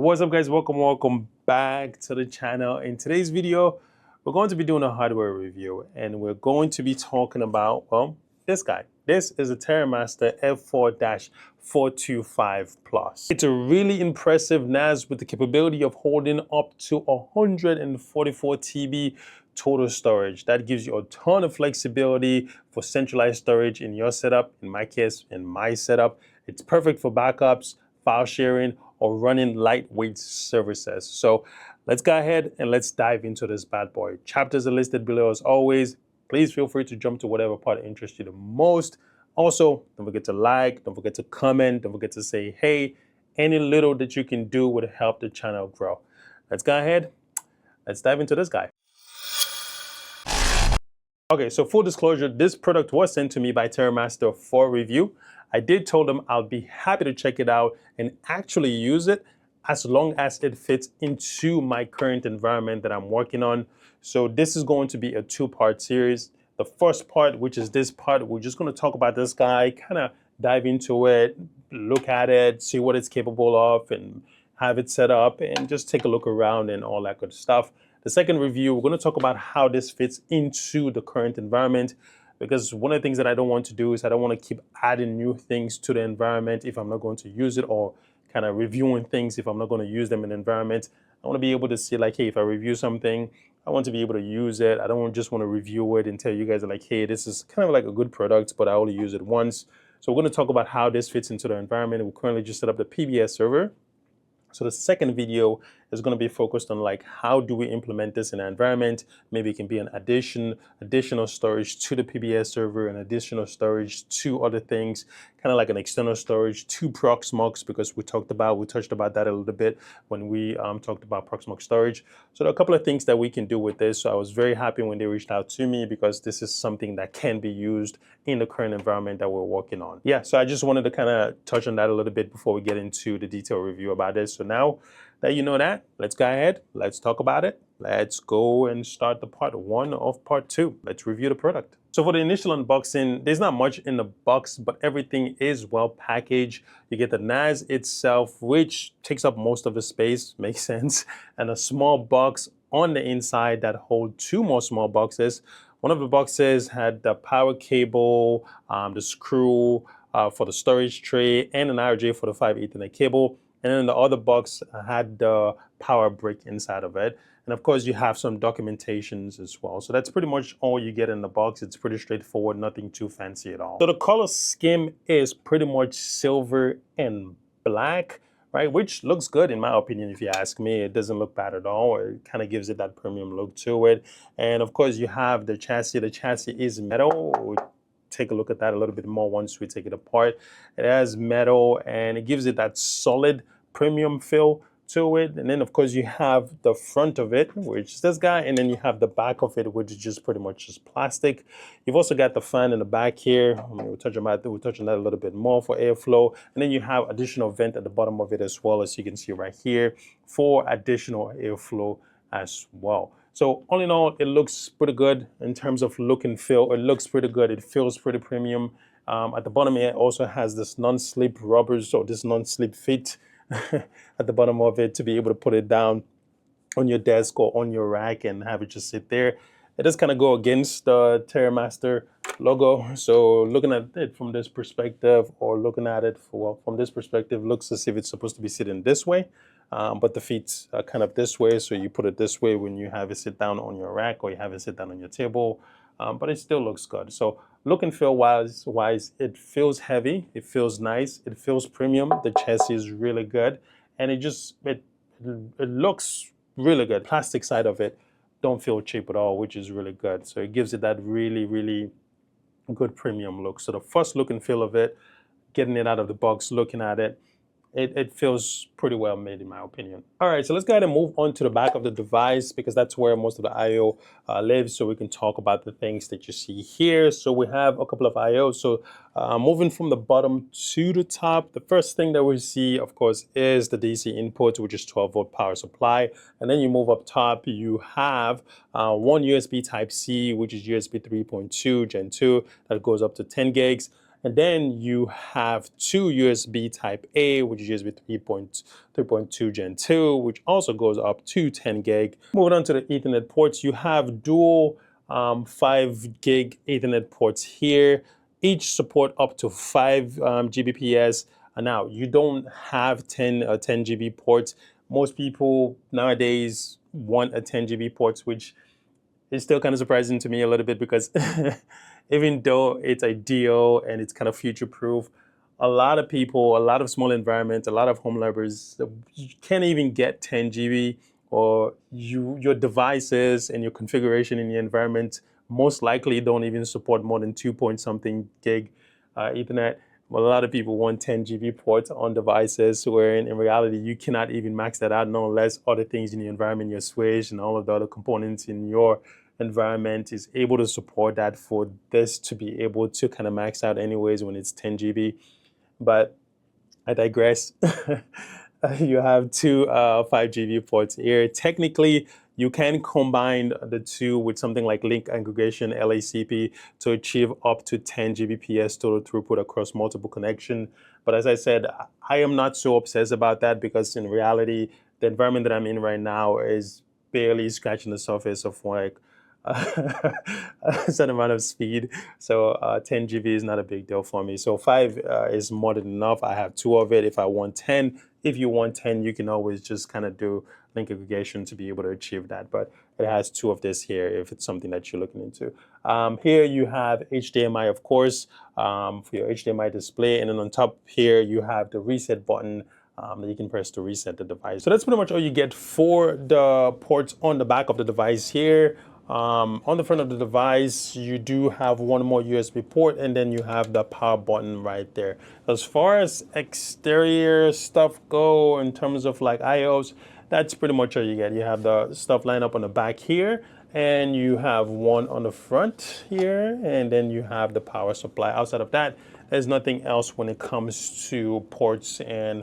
What's up, guys? Welcome back to the channel. In today's video, we're going to be doing a hardware review, and we're going to be talking about, well, this guy. This is a TerraMaster F4-425 Plus. It's a really impressive NAS with the capability of holding up to 144 TB total storage. That gives you a ton of flexibility for centralized storage in your setup. In my case, in my setup, it's perfect for backups, file sharing, or running lightweight services. So let's go ahead and let's dive into this bad boy. Chapters are listed below as always. Please feel free to jump to whatever part interests you the most. Also, don't forget to like, don't forget to comment, don't forget to say, hey, any little that you can do would help the channel grow. Let's go ahead, let's dive into this guy. Okay, so full disclosure, this product was sent to me by TerraMaster for review. I did tell them I'll be happy to check it out and actually use it as long as it fits into my current environment that I'm working on. So this is going to be a two-part series. The first part, which is this part, we're just going to talk about this guy, kind of dive into it, look at it, see what it's capable of, and have it set up, and just take a look around and all that good stuff. The second review, we're going to talk about how this fits into the current environment, because one of the things that I don't want to do is I don't want to keep adding new things to the environment if I'm not going to use it, or kind of reviewing things if I'm not going to use them in the environment. I want to be able to see, like, hey, if I review something, I want to be able to use it. I don't just want to review it and tell you guys, like, hey, this is kind of like a good product, but I only use it once. So we're going to talk about how this fits into the environment. We currently just set up the PBS server. So the second video is going to be focused on, like, how do we implement this in an environment? Maybe it can be an additional storage to the PBS server, and additional storage to other things, kind of like an external storage to Proxmox, because we touched about that a little bit when we talked about Proxmox storage. So there are a couple of things that we can do with this. So I was very happy when they reached out to me, because this is something that can be used in the current environment that we're working on. Yeah, so I just wanted to kind of touch on that a little bit before we get into the detailed review about this. So now that you know that, let's go ahead, let's talk about it. Let's go and start the part one of part two. Let's review the product. So for the initial unboxing, there's not much in the box, but everything is well packaged. You get the NAS itself, which takes up most of the space, makes sense, and a small box on the inside that hold two more small boxes. One of the boxes had the power cable, the screw for the storage tray, and an RJ for the 5 Ethernet cable. And then the other box had the power brick inside of it. And of course, you have some documentations as well. So that's pretty much all you get in the box. It's pretty straightforward, nothing too fancy at all. So the color scheme is pretty much silver and black, right? Which looks good in my opinion, if you ask me. It doesn't look bad at all. It kind of gives it that premium look to it. And of course, you have the chassis. The chassis is metal. We'll take a look at that a little bit more once we take it apart. It has metal, and it gives it that solid premium feel to it. And then of course you have the front of it, which is this guy, and then you have the back of it, which is just pretty much just plastic. You've also got the fan in the back here. We'll touch on that a little bit more for airflow. And then you have additional vent at the bottom of it as well, as you can see right here, for additional airflow as well. So all in all, it looks pretty good in terms of look and feel. It looks pretty good. It feels pretty premium. At the bottom, it also has this non-slip rubbers, or this non-slip fit at the bottom of it, to be able to put it down on your desk or on your rack and have it just sit there. It does kind of go against the TerraMaster logo. So looking at it from this perspective, or looking at it from this perspective, looks as if it's supposed to be sitting this way. But the feet are kind of this way, so you put it this way when you have it sit down on your rack, or you have it sit down on your table. But it still looks good. So look and feel wise, it feels heavy, it feels nice, it feels premium. The chassis is really good, and it looks really good. Plastic side of it don't feel cheap at all, which is really good. So it gives it that really good premium look. So the first look and feel of it, getting it out of the box, looking at it, it feels pretty well made in my opinion. All right, so let's go ahead and move on to the back of the device, because that's where most of the I/O lives, so we can talk about the things that you see here. So we have a couple of I/O. So moving from the bottom to the top, the first thing that we see, of course, is the DC input, which is 12-volt power supply. And then you move up top, you have one USB Type-C, which is USB 3.2 Gen 2, that goes up to 10 gigs. And then you have two USB Type A, which is USB 3.2 Gen 2, which also goes up to 10 gig. Moving on to the Ethernet ports, you have dual 5 gig Ethernet ports here. Each support up to 5 Gbps. And now you don't have 10 GB ports. Most people nowadays want a 10 GB ports, which is still kind of surprising to me a little bit because even though it's ideal and it's kind of future-proof, a lot of people, a lot of small environments, a lot of home labbers, you can't even get 10 GB, or your devices and your configuration in the environment most likely don't even support more than 2 point something gig Ethernet. Well, a lot of people want 10 GB ports on devices, where in reality you cannot even max that out, unless other things in the environment, your switch and all of the other components in your environment is able to support that, for this to be able to kind of max out anyways when it's 10 GB. But I digress. You have two 5 GB ports here. Technically, you can combine the two with something like link aggregation, LACP, to achieve up to 10 Gbps total throughput across multiple connections. But as I said, I am not so obsessed about that, because in reality, the environment that I'm in right now is barely scratching the surface of like a certain amount of speed. So 10 GB is not a big deal for me. So 5 is more than enough. I have 2 of it. If I want 10, if you want 10, you can always just kind of do link aggregation to be able to achieve that. But it has 2 of this here if it's something that you're looking into. Here you have HDMI, of course, for your HDMI display. And then on top here, you have the reset button that you can press to reset the device. So that's pretty much all you get for the ports on the back of the device here. On the front of the device, you do have one more USB port, and then you have the power button right there. As far as exterior stuff go, in terms of like IOs, that's pretty much all you get. You have the stuff lined up on the back here, and you have one on the front here, and then you have the power supply. Outside of that, there's nothing else when it comes to ports and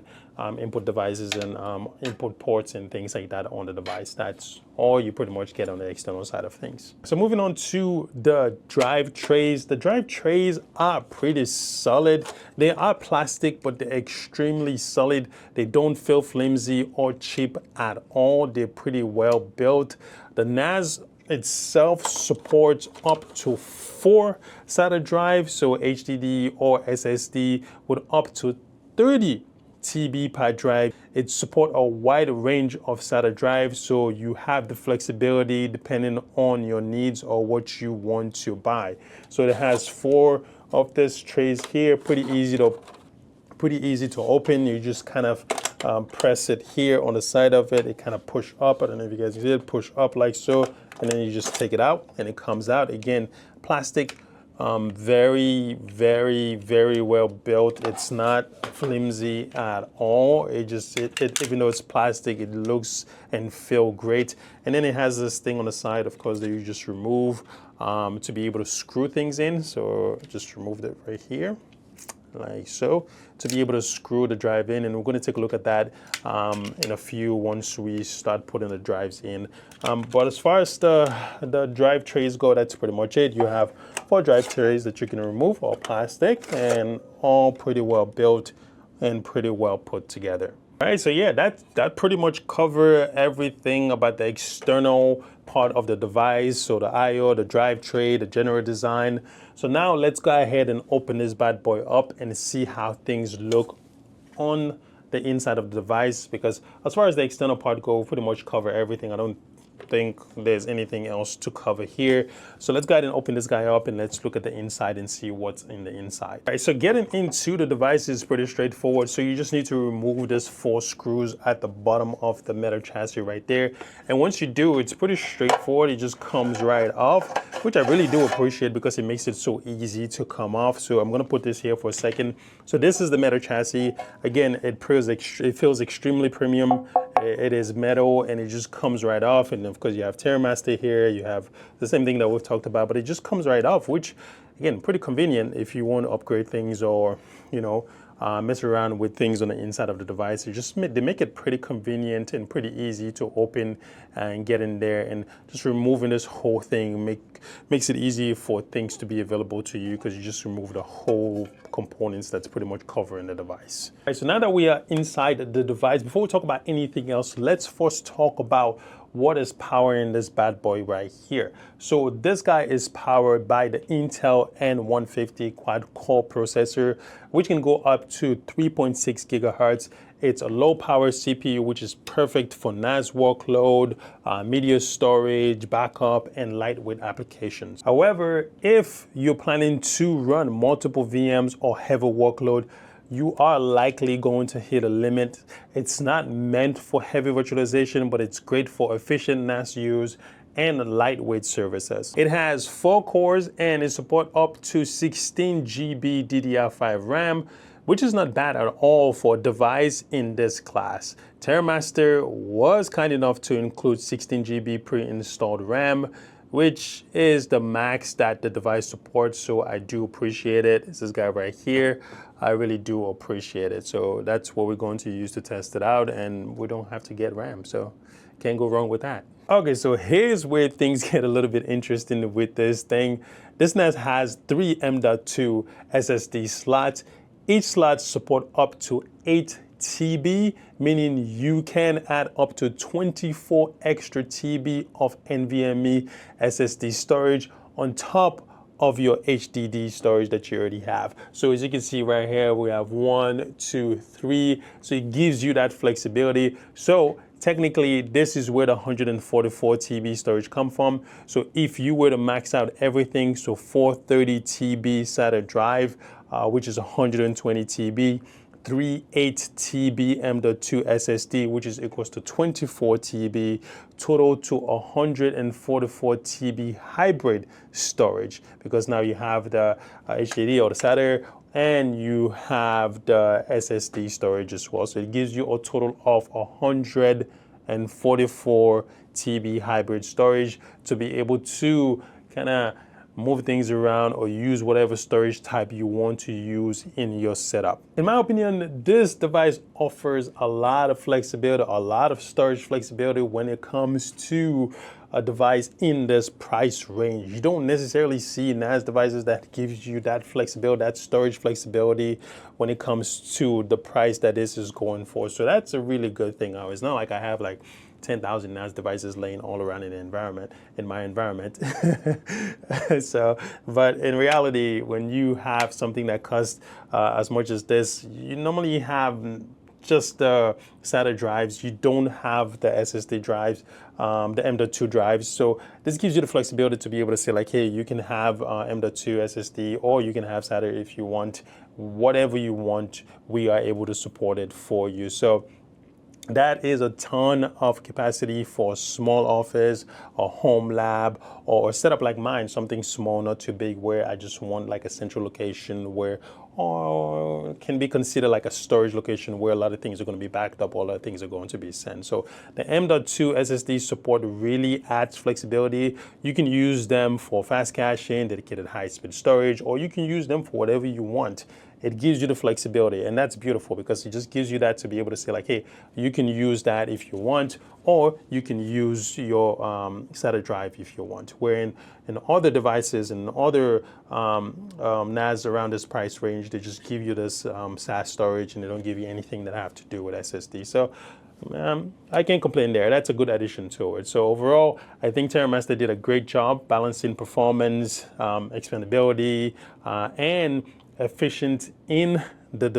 input devices and input ports and things like that on the device. That's all you pretty much get on the external side of things. So moving on to the drive trays. The drive trays are pretty solid. They are plastic, but they're extremely solid. They don't feel flimsy or cheap at all. They're pretty well built. The NAS itself supports up to 4 SATA drives, so HDD or SSD, with up to 30 TB per drive. It supports a wide range of SATA drives, so you have the flexibility depending on your needs or what you want to buy. So it has 4 of these trays here, pretty easy to open. You just kind of press it here on the side of it. It kind of push up. I don't know if you guys did, push up like so, and then you just take it out and it comes out. Again, plastic, very, very, very well built. It's not flimsy at all. Even though it's plastic, it looks and feel great. And then it has this thing on the side, of course, that you just remove to be able to screw things in. So just remove it right here, like so, to be able to screw the drive in. And we're going to take a look at that in a few once we start putting the drives in. But as far as the drive trays go, that's pretty much it. You have 4 drive trays that you can remove, all plastic, and all pretty well built and pretty well put together. All right, so yeah, that pretty much cover everything about the external part of the device. So the I/O, the drive tray, the general design. So now let's go ahead and open this bad boy up and see how things look on the inside of the device, because as far as the external part go, we pretty much cover everything. I don't think there's anything else to cover here. So let's go ahead and open this guy up and let's look at the inside and see what's in the inside. All right, so getting into the device is pretty straightforward. So you just need to remove this 4 screws at the bottom of the metal chassis right there. And once you do, it's pretty straightforward. It just comes right off, which I really do appreciate because it makes it so easy to come off. So I'm gonna put this here for a second. So this is the metal chassis. Again, it feels extremely premium. It is metal and it just comes right off. And of course you have TerraMaster here, you have the same thing that we've talked about, but it just comes right off, which again, pretty convenient if you want to upgrade things or, you know, mess around with things on the inside of the device. They make it pretty convenient and pretty easy to open and get in there, and just removing this whole thing makes it easy for things to be available to you, because you just remove the whole components that's pretty much covering the device. All right, so now that we are inside the device, before we talk about anything else, let's first talk about what is powering this bad boy right here. So this guy is powered by the Intel N150 quad-core processor, which can go up to 3.6 gigahertz. It's a low-power CPU, which is perfect for NAS workload, media storage, backup, and lightweight applications. However, if you're planning to run multiple VMs or heavy workload, you are likely going to hit a limit. It's not meant for heavy virtualization, but it's great for efficient NAS use and lightweight services. It has 4 cores and it supports up to 16 GB DDR5 RAM, which is not bad at all for a device in this class. TerraMaster was kind enough to include 16 GB pre-installed RAM, which is the max that the device supports, so I do appreciate it. It's this guy right here. I really do appreciate it. So that's what we're going to use to test it out, and we don't have to get RAM, so can't go wrong with that. Okay, so here's where things get a little bit interesting with this thing. This NAS has 3 M.2 SSD slots. Each slot support up to 8 TB, meaning you can add up to 24 extra TB of NVMe SSD storage on top of your HDD storage that you already have. So as you can see right here, we have 1, 2, 3. So it gives you that flexibility. So technically, this is where the 144 TB storage come from. So if you were to max out everything, so 430 TB SATA drive, which is 120 TB, 8 TB M.2 SSD, which is equals to 24 TB, total to 144 TB hybrid storage, because now you have the HDD or the SATA, and you have the SSD storage as well. So it gives you a total of 144 TB hybrid storage to be able to kind of move things around or use whatever storage type you want to use in your setup. In my opinion, this device offers a lot of flexibility, a lot of storage flexibility when it comes to a device in this price range. You don't necessarily see NAS devices that gives you that flexibility, that storage flexibility when it comes to the price that this is going for. So that's a really good thing. It's not like I have like 10,000 NAS devices laying all around in my environment. So, but in reality, when you have something that costs as much as this, you normally have just the SATA drives. You don't have the SSD drives, the M.2 drives. So this gives you the flexibility to be able to say like, hey, you can have M.2 SSD, or you can have SATA if you want. Whatever you want, we are able to support it for you. So that is a ton of capacity for a small office, a home lab, or a setup like mine, something small, not too big, where I just want like a central location where, or can be considered like a storage location where a lot of things are going to be backed up, all the things are going to be sent. So the M.2 SSD support really adds flexibility. You can use them for fast caching, dedicated high-speed storage, or you can use them for whatever you want. It gives you the flexibility, and that's beautiful because it just gives you that to be able to say like, hey, you can use that if you want, or you can use your SATA drive if you want. Where in other devices and other NAS around this price range, they just give you this SAS storage, and they don't give you anything that have to do with SSD. So I can't complain there. That's a good addition to it. So overall, I think TerraMaster did a great job balancing performance, expandability, and efficiency in the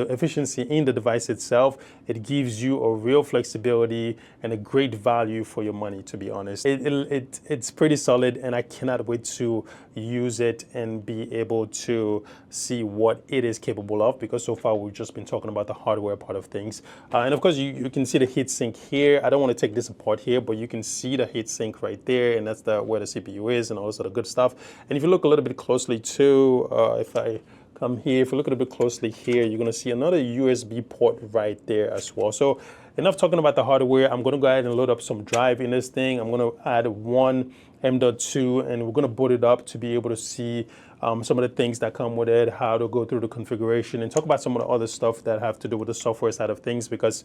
device itself. It gives you a real flexibility and a great value for your money, to be honest. It's pretty solid, and I cannot wait to use it and be able to see what it is capable of, because so far we've just been talking about the hardware part of things. And of course, you can see the heatsink here. I don't want to take this apart here, but you can see the heatsink right there, and that's where the CPU is and all this other good stuff. And if you look a little bit closely too, if I come here, if you look a little bit closely here, you're going to see another USB port right there as well. So enough talking about the hardware. I'm going to go ahead and load up some drive in this thing. I'm going to add one M.2, and we're going to boot it up to be able to see some of the things that come with it, how to go through the configuration, and talk about some of the other stuff that have to do with the software side of things, because,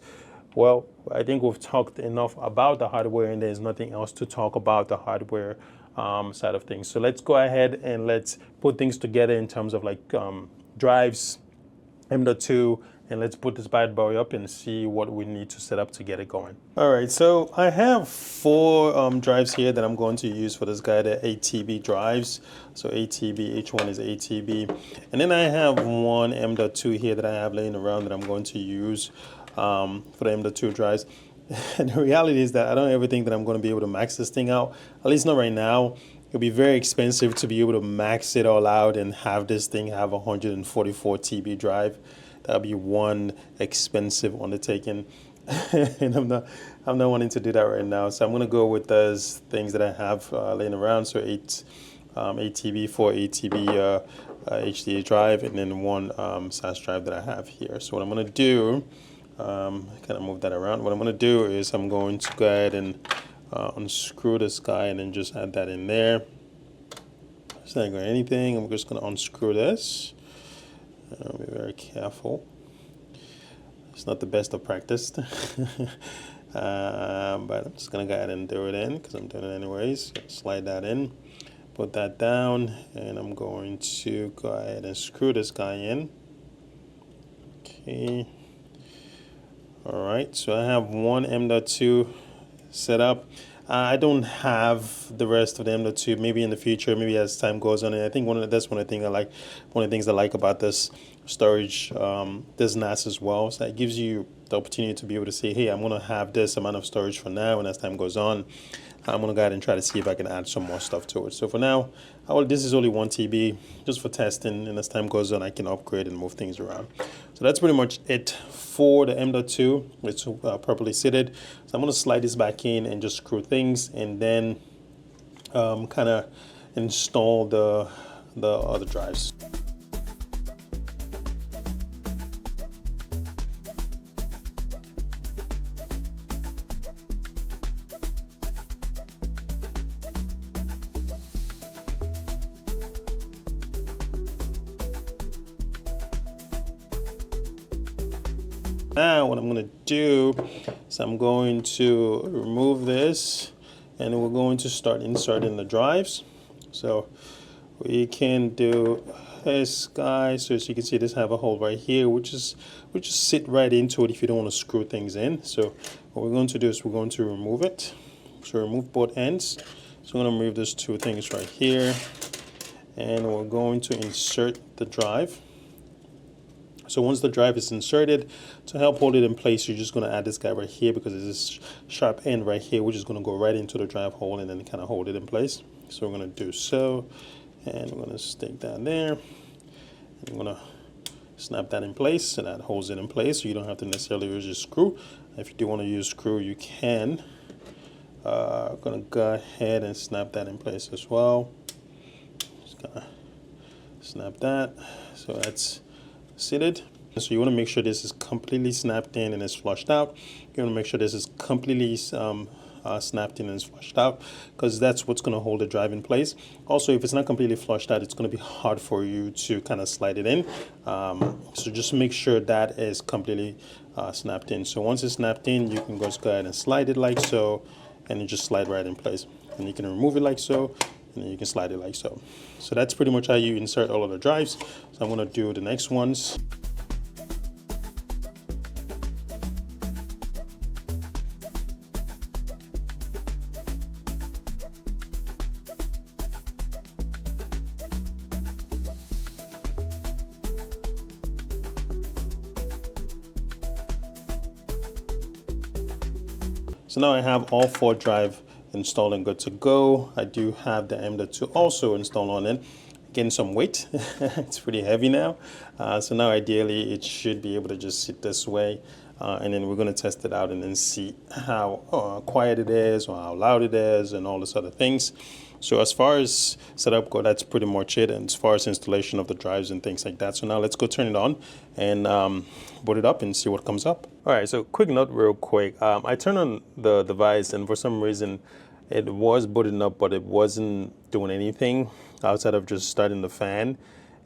well, I think we've talked enough about the hardware and there's nothing else to talk about the hardware side of things. So let's go ahead and let's put things together in terms of like drives, M.2, and let's put this bad boy up and see what we need to set up to get it going. All right, so I have 4 drives here that I'm going to use for this guy, the 8 TB drives. So 8 TB, each one is 8 TB. And then I have one M.2 here that I have laying around that I'm going to use for the M.2 drives. And the reality is that I don't ever think that I'm going to be able to max this thing out, at least not right now. It'll be very expensive to be able to max it all out and have this thing have a 144 TB drive. That'll be one expensive undertaking, and I'm not wanting to do that right now. So I'm gonna go with those things that I have laying around. So 8 TB, 4 8 TB HDD drive, and then one SAS drive that I have here. So what I'm gonna do, kind of move that around. What I'm gonna do is I'm going to go ahead and unscrew this guy and then just add that in there. It's not going anything. I'm just gonna unscrew this. Be very careful. It's not the best of practice, but I'm just gonna go ahead and do it in because I'm doing it anyways. Slide that in, put that down, and I'm going to go ahead and screw this guy in. Okay. All right. So I have one M.2 set up. I don't have the rest of the M.2. Maybe in the future, maybe as time goes on. And I think that's one of the things I like. One of the things I like about this storage, this NAS as well. So it gives you the opportunity to be able to say, hey, I'm going to have this amount of storage for now, and as time goes on, I'm going to go ahead and try to see if I can add some more stuff to it. So for now, this is only 1 TB, just for testing, and as time goes on, I can upgrade and move things around. So that's pretty much it for the M.2. It's properly seated. So I'm going to slide this back in and just screw things, and then kind of install the other drives. Now what I'm going to do is I'm going to remove this, and we're going to start inserting the drives. So we can do this guy. So as you can see, this have a hole right here, which just sit right into it if you don't want to screw things in. So what we're going to do is we're going to remove it. So remove both ends. So I'm going to remove these 2 things right here, and we're going to insert the drive. So once the drive is inserted, to help hold it in place, you're just going to add this guy right here, because there's this sharp end right here, which is going to go right into the drive hole and then kind of hold it in place. So we're going to do so, and we're going to stick that there. And I'm going to snap that in place, and that holds it in place, so you don't have to necessarily use a screw. If you do want to use a screw, you can. I'm going to go ahead and snap that in place as well. Just going to snap that. So that's seated. So you want to make sure this is completely snapped in and is flushed out. You want to make sure this is completely snapped in and is flushed out, because that's what's going to hold the drive in place. Also, if it's not completely flushed out, it's going to be hard for you to kind of slide it in. So just make sure that is completely snapped in. So once it's snapped in, you can just go ahead and slide it like so, and you just slide right in place. And you can remove it like so, and then you can slide it like so. So that's pretty much how you insert all of the drives. So I'm going to do the next ones. So now I have all 4 drives installed and good to go. I do have the M.2 also installed on it. Getting some weight. It's pretty heavy now. So now ideally it should be able to just sit this way. And then we're going to test it out and then see how quiet it is, or how loud it is, and all this other things. So as far as setup go, that's pretty much it. And as far as installation of the drives and things like that. So now let's go turn it on and boot it up and see what comes up. All right, so quick note real quick. I turned on the device, and for some reason It was booting up, but it wasn't doing anything outside of just starting the fan.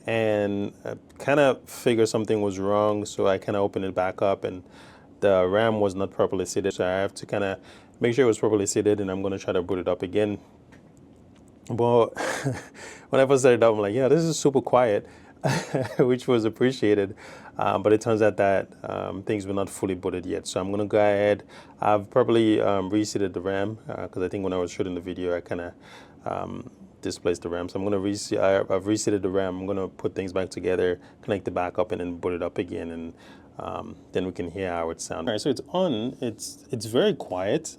And I kind of figured something was wrong, so I kind of opened it back up, and the RAM was not properly seated. So I have to kind of make sure it was properly seated, and I'm going to try to boot it up again. But when I first started up, I'm like, yeah, this is super quiet, which was appreciated. But it turns out that things were not fully booted yet. So I'm going to go ahead. I've probably reseated the RAM because I think when I was shooting the video, I kind of displaced the RAM. So I'm going to I've reseated the RAM. I'm going to put things back together, connect it back up, and then boot it up again. And then we can hear how it sounds. All right, so it's on. It's very quiet.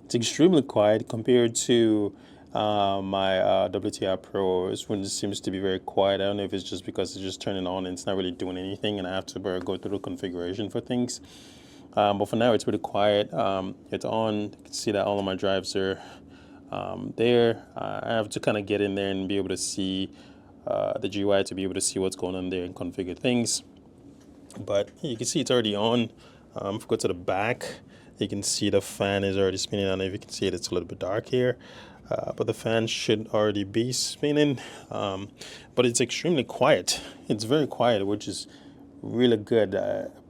It's extremely quiet compared to my WTI Pro. This one seems to be very quiet. I don't know if it's just because it's just turning on and it's not really doing anything, and I have to go through the configuration for things. But for now, it's pretty quiet. It's on. You can see that all of my drives are there. I have to kind of get in there and be able to see the GUI to be able to see what's going on there and configure things. But you can see it's already on. If we go to the back, you can see the fan is already spinning. I don't know if you can see it, it's a little bit dark here. But the fan should already be spinning. But it's extremely quiet. It's very quiet, which is really good.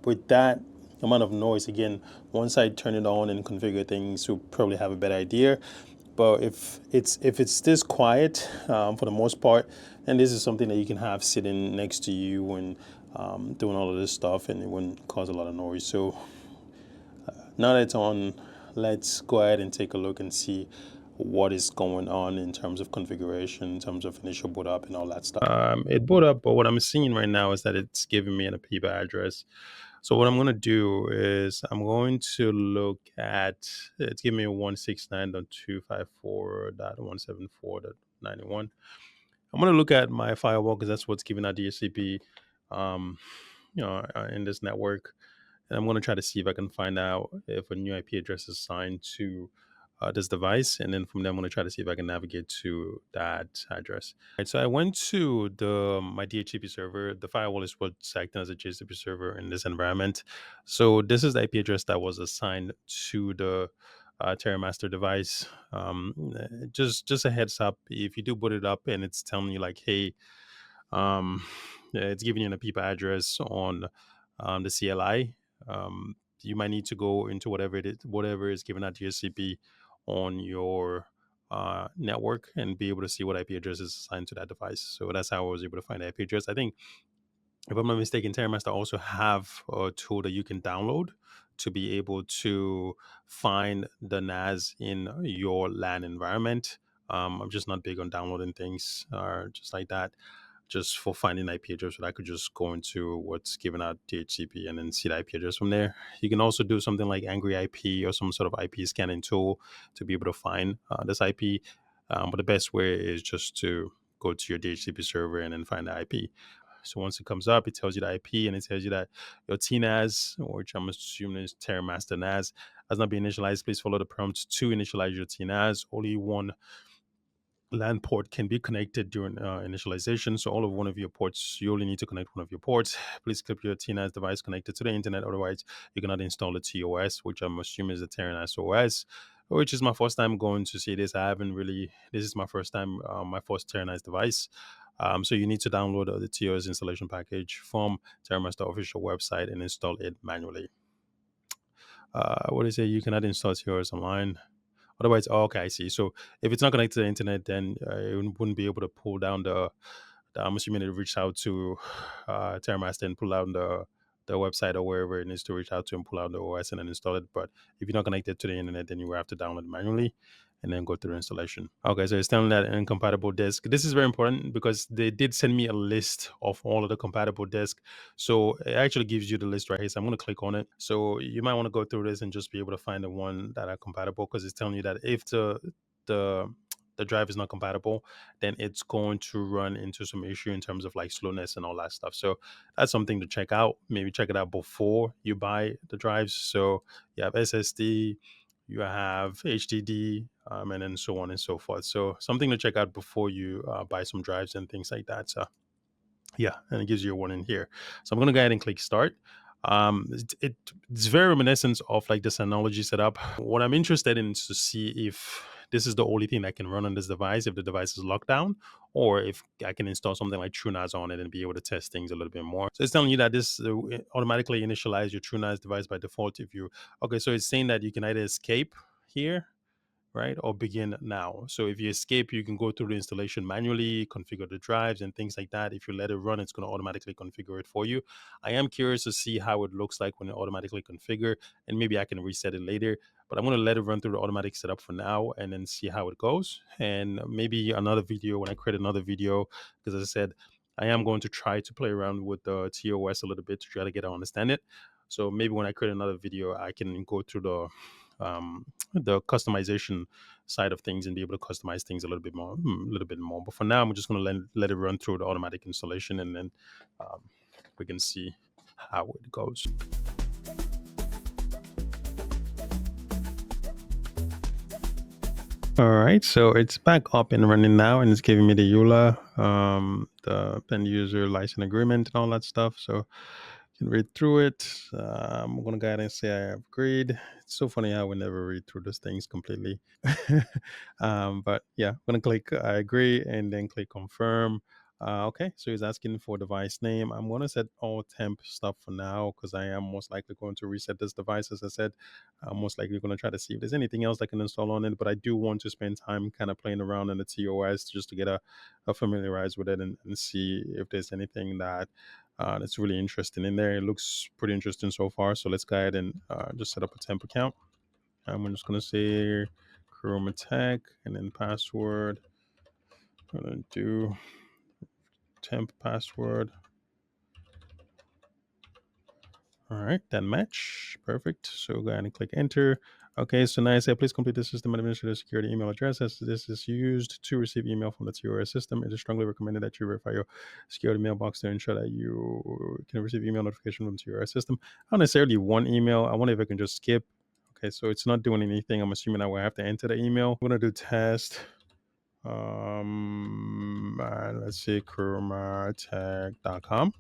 With that amount of noise, again, once I turn it on and configure things, you'll probably have a better idea. But if it's this quiet for the most part, and this is something that you can have sitting next to you and doing all of this stuff, and it wouldn't cause a lot of noise. So now that it's on, let's go ahead and take a look and see what is going on in terms of configuration, in terms of initial boot up and all that stuff. It boot up, but what I'm seeing right now is that it's giving me an IP address. So what I'm going to do is I'm going to look at, it's giving me a 169.254.174.91. I'm going to look at my firewall because that's what's giving out DHCP, in this network. And I'm going to try to see if I can find out if a new IP address is assigned to this device. And then from there, I'm going to try to see if I can navigate to that address. Right, so I went to my DHCP server. The firewall is what's acting as a DHCP server in this environment. So this is the IP address that was assigned to the TerraMaster device. Just a heads up, if you do boot it up and it's telling you like, hey, it's giving you an IP address on the CLI, you might need to go into whatever is given at DHCP on your network and be able to see what IP address is assigned to that device. So that's how I was able to find the IP address. I think, if I'm not mistaken, TerraMaster also have a tool that you can download to be able to find the NAS in your LAN environment. I'm just not big on downloading things just like that, just for finding IP address. But I could just go into what's given out DHCP and then see the IP address from there. You can also do something like Angry IP or some sort of IP scanning tool to be able to find this IP. But the best way is just to go to your DHCP server and then find the IP. So once it comes up, it tells you the IP and it tells you that your TNAS, which I'm assuming is TerraMaster NAS, has not been initialized. Please follow the prompts to initialize your TNAS. Only one LAN port can be connected during initialization. So all of one of your ports, you only need to connect one of your ports. Please keep your TNAS device connected to the internet. Otherwise, you cannot install the TOS, which I'm assuming is the TerraMaster OS, which is my first time going to see this. This is my first time, my first TerraMaster device. So you need to download the TOS installation package from TerraMaster official website and install it manually. What is it? You cannot install TOS online. Otherwise, okay, I see. So if it's not connected to the internet, then it wouldn't be able to pull down I'm assuming it reached out to TerraMaster and pull out the website or wherever it needs to reach out to and pull out the OS and then install it. But if you're not connected to the internet, then you will have to download it manually and then go through the installation. Okay, so it's telling that an incompatible disk. This is very important because they did send me a list of all of the compatible disks. So it actually gives you the list right here. So I'm going to click on it. So you might want to go through this and just be able to find the one that are compatible, because it's telling you that if the drive is not compatible, then it's going to run into some issue in terms of like slowness and all that stuff. So that's something to check out. Maybe check it out before you buy the drives. So you have SSD, you have HDD, and then so on and so forth. So something to check out before you buy some drives and things like that. So yeah, and it gives you a warning here. So I'm going to go ahead and click start. It's very reminiscent of like the Synology setup. What I'm interested in is to see if this is the only thing that can run on this device if the device is locked down, or if I can install something like TrueNAS on it and be able to test things a little bit more. So it's telling you that this automatically initialize your TrueNAS device by default if you, okay, so it's saying that you can either escape here, right, or begin now. So if you escape, you can go through the installation manually, configure the drives and things like that. If you let it run, it's going to automatically configure it for you. I am curious to see how it looks like when it automatically configure, and maybe I can reset it later, but I'm going to let it run through the automatic setup for now and then see how it goes. And maybe another video, when I create another video, because as I said, I am going to try to play around with the TOS a little bit to try to get to understand it. So maybe when I create another video, I can go through the customization side of things and be able to customize things a little bit more, But for now, I'm just going to let it run through the automatic installation, and then we can see how it goes. All right, so it's back up and running now, and it's giving me the EULA, the end user license agreement and all that stuff. So you can read through it. I'm gonna go ahead and say I agreed. It's so funny how we never read through those things completely. But yeah, I'm gonna click I agree and then click confirm. Okay, so he's asking for device name. I'm gonna set all temp stuff for now because I am most likely going to reset this device. As I said, I'm most likely going to try to see if there's anything else I can install on it, but I do want to spend time kind of playing around in the TOS just to get a familiarized with it and see if there's anything that that's really interesting in there. It looks pretty interesting so far. So let's go ahead and just set up a temp account. I'm just going to say Koroma Tech and then password. I'm going to do temp password. All right, that match. Perfect. So go ahead and click enter. Okay, so now I say, please complete the system administrator security email address as this is used to receive email from the TOS system. It is strongly recommended that you verify your security mailbox to ensure that you can receive email notification from the TOS system. I don't necessarily want email. I wonder if I can just skip. Okay, so it's not doing anything. I'm assuming I will have to enter the email. I'm gonna do test. Let's see, KoromaTech.com.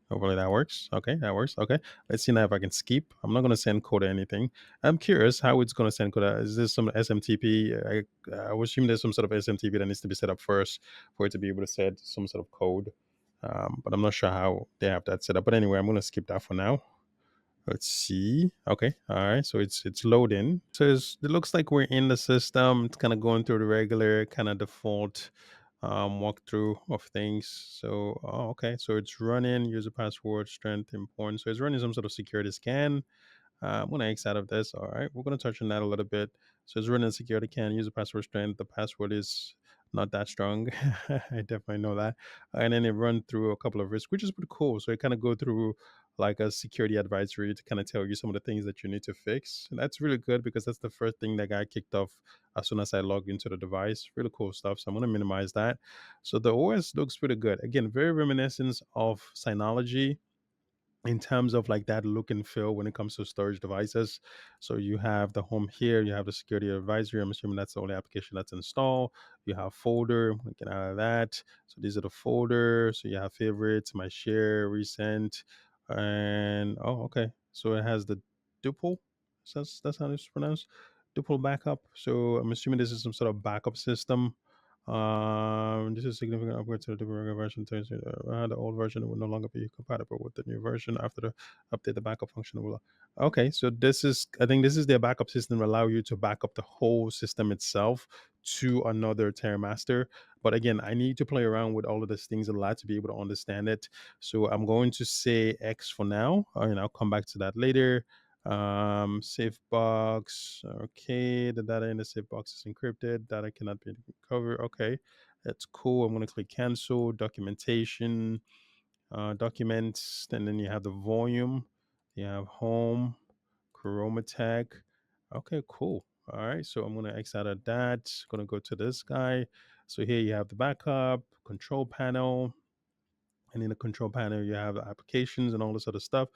Hopefully that works. Okay, that works. Okay, let's see now if I can skip. I'm not going to send code or anything. I'm curious how it's going to send code. Is this some SMTP? I would assume there's some sort of SMTP that needs to be set up first for it to be able to set some sort of code. But I'm not sure how they have that set up. But anyway, I'm going to skip that for now. Let's see. Okay. All right. So it's loading. So it looks like we're in the system. It's kind of going through the regular kind of default walkthrough of things. So okay. So it's running user password strength important. So it's running some sort of security scan. I'm going to X out of this. All right. We're going to touch on that a little bit. So it's running a security scan, user password strength. The password is not that strong. I definitely know that. And then it run through a couple of risks, which is pretty cool. So it kind of go through like a security advisory to kind of tell you some of the things that you need to fix. And that's really good because that's the first thing that got kicked off as soon as I logged into the device. Really cool stuff. So I'm going to minimize that. So the OS looks pretty good. Again, very reminiscent of Synology in terms of like that look and feel when it comes to storage devices. So you have the home here, you have the security advisory. I'm assuming that's the only application that's installed. You have folder, we can add that. So these are the folders. So you have favorites, my share, recent, and oh, okay. So it has the duple. So that's how it's pronounced. Duple backup. So I'm assuming this is some sort of backup system. This is a significant upgrade to the different version. The old version will no longer be compatible with the new version after the update. The backup function will. Okay, so this is, I think this is their backup system, allow you to back up the whole system itself to another TerraMaster. But again, I need to play around with all of these things a lot to be able to understand it. So I'm going to say X for now, and I'll come back to that later. Safe box. Okay, the data in the safe box is encrypted. Data cannot be recovered. Okay, that's cool. I'm going to click cancel. Documentation, documents, and then you have the volume. You have home, Koroma Tech. Okay, cool. All right, so I'm going to X out of that. Going to go to this guy. So here you have the backup, control panel, and in the control panel you have the applications and all this other stuff.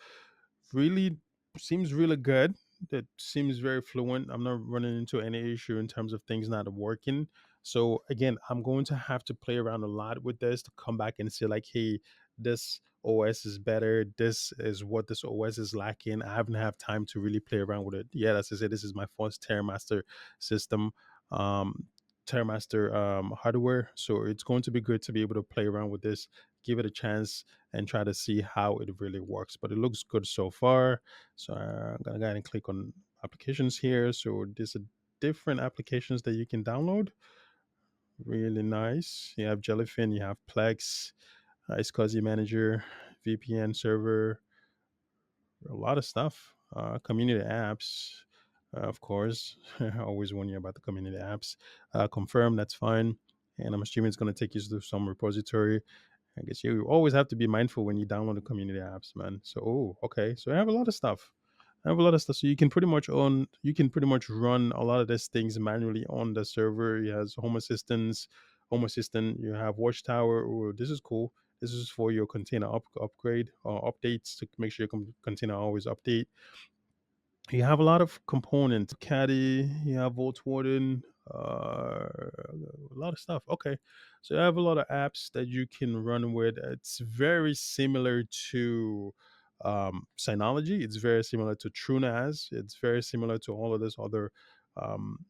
Really seems really good. It seems very fluent. I'm not running into any issue in terms of things not working. So again, I'm going to have to play around a lot with this to come back and say like, hey, this OS is better. This is what this OS is lacking. I haven't had time to really play around with it yet. As I said, this is my first TerraMaster system. TerraMaster hardware. So it's going to be good to be able to play around with this, give it a chance, and try to see how it really works. But it looks good so far. So I'm gonna go ahead and click on applications here. So there's a different applications that you can download. Really nice. You have Jellyfin, you have Plex, SCSI Manager, VPN server, a lot of stuff. Community apps, of course. I always warn you about the community apps. Confirm, that's fine. And I'm assuming it's going to take you to some repository. I guess you always have to be mindful when you download the community apps, man. So, oh, okay. So I have a lot of stuff. I have a lot of stuff. So you can pretty much run a lot of these things manually on the server. It has Home Assistant. You have Watchtower. Oh, this is cool. This is for your container upgrade or updates to make sure your container always update. You have a lot of components. Caddy, you have Vault Warden, a lot of stuff. Okay. So you have a lot of apps that you can run with. It's very similar to Synology. It's very similar to TrueNAS. It's very similar to all of this other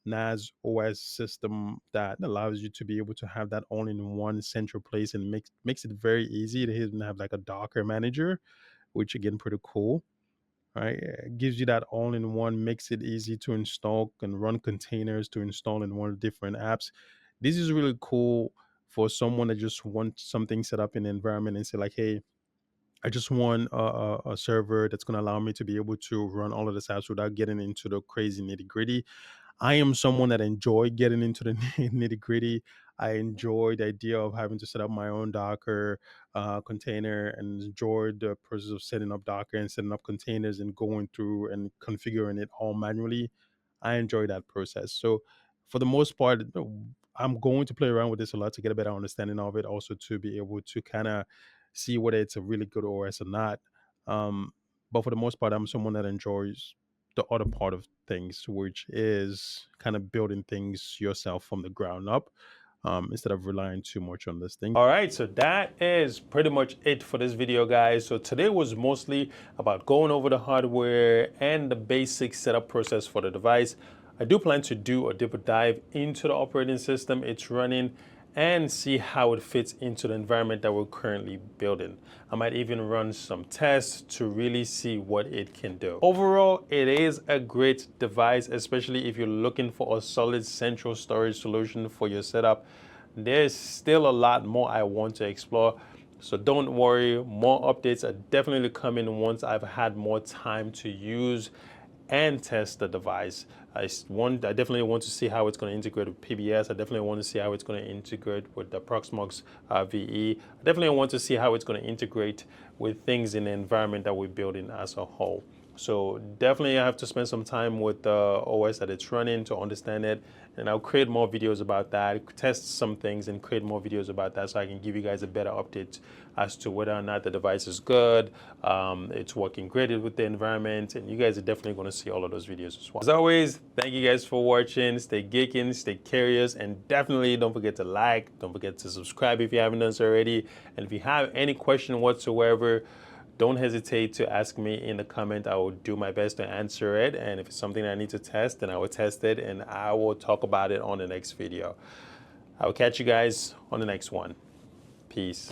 NAS OS system that allows you to be able to have that all in one central place and makes it very easy to even have like a Docker manager, which again pretty cool, right? It gives you that all in one, makes it easy to install and run containers to install in one different apps. This is really cool for someone that just wants something set up in the environment and say like, hey, I just want a server that's going to allow me to be able to run all of this apps without getting into the crazy nitty gritty. I am someone that enjoy getting into the nitty gritty. I enjoy the idea of having to set up my own Docker container and enjoy the process of setting up Docker and setting up containers and going through and configuring it all manually. I enjoy that process. So for the most part, I'm going to play around with this a lot to get a better understanding of it, also to be able to kind of see whether it's a really good OS or not. Um, but for the most part, I'm someone that enjoys the other part of things, which is kind of building things yourself from the ground up, instead of relying too much on this thing. All right, so that is pretty much it for this video, guys. So today was mostly about going over the hardware and the basic setup process for the device. I do plan to do a deeper dive into the operating system it's running and see how it fits into the environment that we're currently building. I might even run some tests to really see what it can do. Overall, it is a great device, especially if you're looking for a solid central storage solution for your setup. There's still a lot more I want to explore, so don't worry, more updates are definitely coming once I've had more time to use and test the device. I definitely want to see how it's going to integrate with PBS. I definitely want to see how it's going to integrate with the Proxmox VE. I definitely want to see how it's going to integrate with things in the environment that we're building as a whole. So definitely I have to spend some time with the OS that it's running to understand it, and I'll create more videos about that, test some things and create more videos about that so I can give you guys a better update as to whether or not the device is good, it's working great with the environment, and you guys are definitely going to see all of those videos as well. As always, thank you guys for watching. Stay geeking, stay curious, and definitely don't forget to like, don't forget to subscribe if you haven't done so already, and if you have any question whatsoever, don't hesitate to ask me in the comment. I will do my best to answer it. And if it's something I need to test, then I will test it and I will talk about it on the next video. I will catch you guys on the next one. Peace.